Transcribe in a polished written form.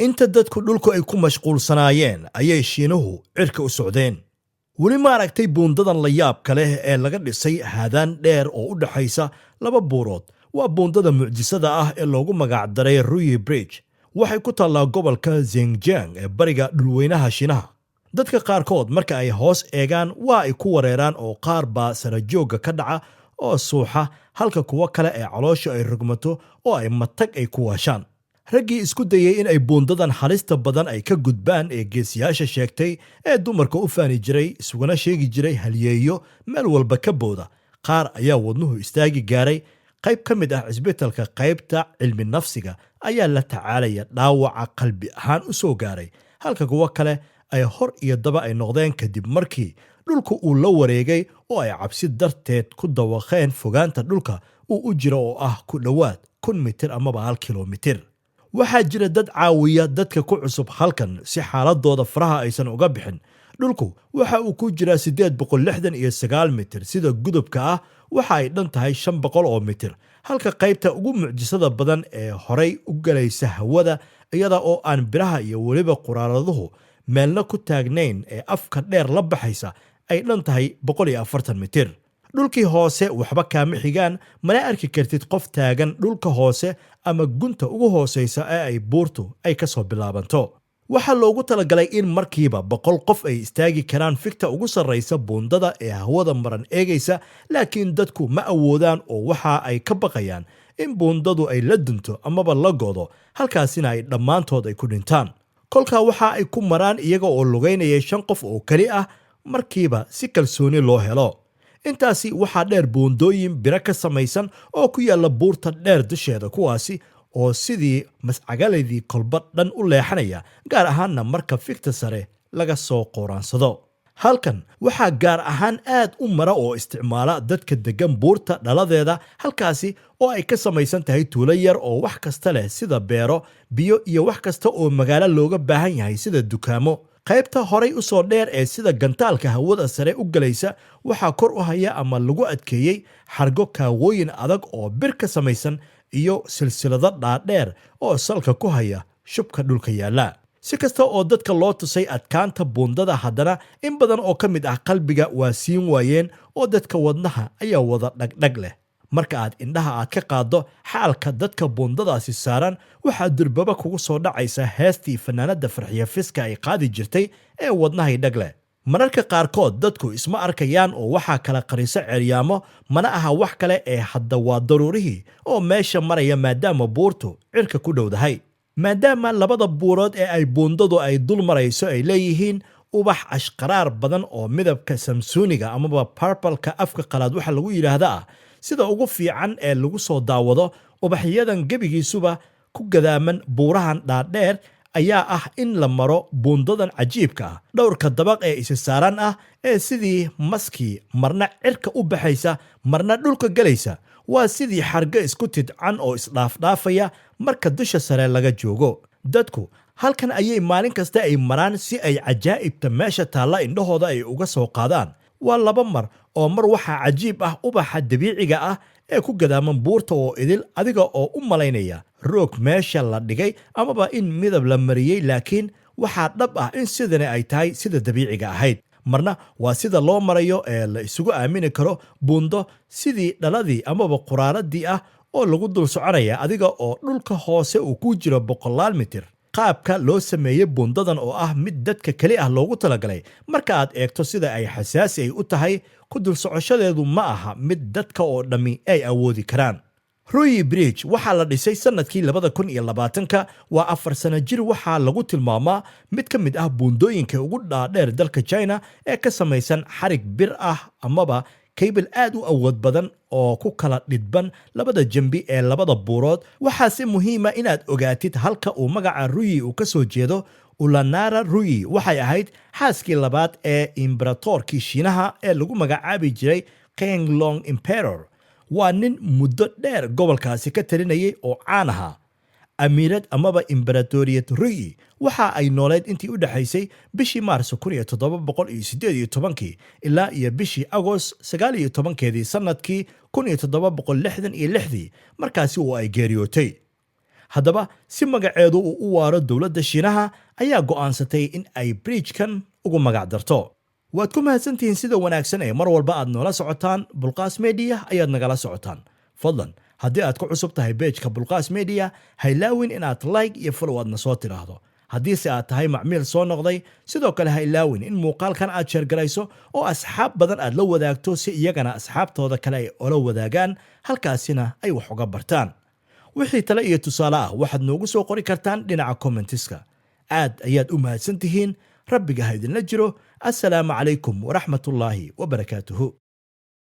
inta dadku dhulku ay ku mashquulsanaayeen ayay Shiinuhu cirka u socdeen. weli ma aragtay buundadan la yaabka leh ee laga dhisay haadaan dheer oo u dhaxaysa laba buurood. waa buundada mucjisada ah ee loogu magac daray Ruyi Bridge. waxay ku taallaa gobolka Zhejiang ee bariga dhulweynaha Shiinaha. dadka qaarkood marka ay hoos eegaan waa ay ku wareeraan oo qaar baa sarajooga ka dhaca oo suuxa, halka kuwa kale ee caloosha ay rugmato oo ay matag ay ku waashaan. raggii isku dayay in ay buundadan halista badan ay ka gudbaan ee geesiyaasha sheegtay ee dumarka u faani jiray isuguna sheegi jiray halyeeyo meel walba ka booda. qaar ayaa wadnuhu istaagi gaaray. qayb ka mid ah cisbitaalka qaybta cilmi nafsiga ayaa la tacaalaya dhaawaca qalbi ahaan u soo gaaray, halka kuwa kale ay hor iyo daba ay noqdeen kadib markii dhulku uu la wareegay oo ay cabsi darteed ku dawaqeen fogaanta dhulka uu u jiro oo ah ku dhowaad 1,000 mitir amaba 1 kilomitir. waxaa jira dad caawiya dadka ku cusub halkan si xaaladooda faraha aysan uga bixin. dhulku waxa uu ku jiraa 869 mitir, sida gudubka ah waxa ay dhan tahay 500 oo mitir, halka qaybta ugu mucjisada badan ee horay u galaysa hawada iyada oo aan biraha iyo weliba quraaraduhu meelna ku taagnayn ee afka dheer la baxaysa ay dhan tahay 140 mitir. dhulkii hoose waxba kaama xigaan, mana arki kartid qof taagan dhulka hoose ama gunta ugu hooseysa ee ay buurtu ay ka soo bilaabanto. waxaa loogu talagalay in markiiba 100 qof ay istaagi karaan fikta ugu sarreysa buundada ee hawada maran eegaysa, laakiin dadku ma awoodaan oo waxa ay ka baqayaan in buundadu ay la dunto amaba la godo, halkaasina ay dhammaantood ay ku dhintaan. kolkaa waxa ay ku maraan iyaga oo lugaynaya 5 qof oo kali ah markiiba si kalsooni loo helo. intaasi waxaa dheer buundooyin biro ka samaysan oo ku yaalla buurta dheer dusheeda, kuwaasi oo sidii mascagaladii kolba dhan u leexanaya, gaar ahaanna marka fikta sare laga soo qoraansado. halkan waxaa gaar ahaan aad u mara oo isticmaala dadka degan buurta dhaladeeda, halkaasi oo ay ka samaysan tahay tuulo yar oo wax kasta leh sida beero, biyo iyo wax kasta oo magaalo looga baahan yahay sida dukaamo. qaybta horay u soo dheer ee sida gantaalka hawada sare u galaysa waxaa kor u haya ama lagu adkeeyey xargo kaawooyin adag oo bir ka samaysan iyo silsilado dhaadheer oo salka ku haya shubka dhulka yaalla. si kasta oo dadka loo tusay adkaanta buundada, haddana in badan oo ka mid ah qalbiga waa siin waayeen oo dadka wadnaha ayaa wada dhagdhag leh. marka aad indhaha aad ka qaaddo xaalka dadka buundadaasi saaran, waxaa durbaba kugu soo dhacaysa heestii fanaanada Farxiyo Fiska ay qaadi jirtay ee wadnahay dhagle. mararka qaarkood dadku isma arkayaan oo waxaa kala qarisa ceryaamo, mana aha wax kale ee hadda waa daruurihii oo meesha maraya maadaama buurtu cirka ku dhowdahay. maadaama labada buurood ee ay buundadu ay dul marayso ay leeyihiin ubax ashqaraar badan oo midabka samsuuniga amaba purple-ka afka qalaad waxa lagu yidhaahdaa ah, sida ugu fiican ee lagu soo daawado ubaxyadan gebigiisuba ku gadaaman buurahan dhaadheer ayaa ah in la maro buundadan cajiibka ah. dhowrka dabaq ee isa saaran ah ee sidii maskii marna cirka u baxaysa marna dhulka galaysa, waa sidii xarga isku tidcan oo isdhaafdhaafaya marka dusha sare laga joogo. dadku halkan ayay maalin kasta ay maraan si ay cajaa'ibta meesha taalla indhahooda ay uga soo qaadaan. waa 2 mar oo mar waxaa cajiib ah ubaxa dabiiciga ah ee ku gadaaman buurta oo idil, adiga oo u malaynaya roog meesha la dhigay amaba in midab la mariyey, laakiin waxaa dhab ah in sidani ay tahay sida dabiiciga ahayd. marna waa sida loo marayo ee la isugu aamini karo buundo sidii dhaladii amaba quraaradii ah oo lagu dul soconaya adiga oo dhulka hoose uu ku jiro 100 mitir. qaabka loo sameeyey buundadan oo ah mid dadka keli ah loogu talagalay, marka aad eegto sida ay xasaasi ay u tahay, ku dul socoshadeedu ma aha mid dadka oo dhammi ay awoodi karaan. Ruyi Bridge waxaa la dhisay sanadkii 2020, waa 4 sano jir. waxaa lagu tilmaamaa mid ka mid ah buundooyinka ugu dhaadheer dalka China ee ka samaysan xarig bir ah amaba kaybil aad u awood badan oo ku kala dhidban labada jambi ee labada buurood. waxaa si muhiima inaad ogaatid halka uu magaca Ruyi uu ka soo jeedo. Ulanara Ruyi waxay ahayd xaaskii labaad ee imbratorkii Shiinaha ee lagu magacaabi jiray Qianlong Emperor. waa nin muddo dheer gobolkaasi ka talinayay oo caan ahaa. amiirad amaba Imperatoriyad Ruyi waxa ay nooleed intii u dhaxaysay bishii Maarso 1718 ilaa iyo bishii Agost 19 sanadkii 1766, markaasi oo ay geeriyootay. haddaba si magaceedu uu u waaro dowladda shiinaha ayaa go'aansatay in ay bridgekan ugu magac darto. waad ku mahadsantihiin sida wanaagsan ee mar walba aad noola socotaan. Bulqaas Media ayaad nagala socotaan. fadlan haddii aad ku cusub tahay pageka Bulqaas Media haylaawin inaad like iyo follow aadna soo tiraahdo. haddiise aad tahay macmiil soo noqday sidoo kale haylaawin in muuqaalkan aad sheergarayso oo asxaab badan aad la wadaagto si iyagana asxaabtooda kale ay ola wadaagaan halkaasina ay wax uga bartaan. wixii tale iyo tusaale ah waxaad noogu soo qori kartaan dhinaca commentiska. aad ayaad u mahadsantihiin. rabbiga ha idinla jiro. assalaamu calaykum waraxmatullaahi wabarakaatuhu.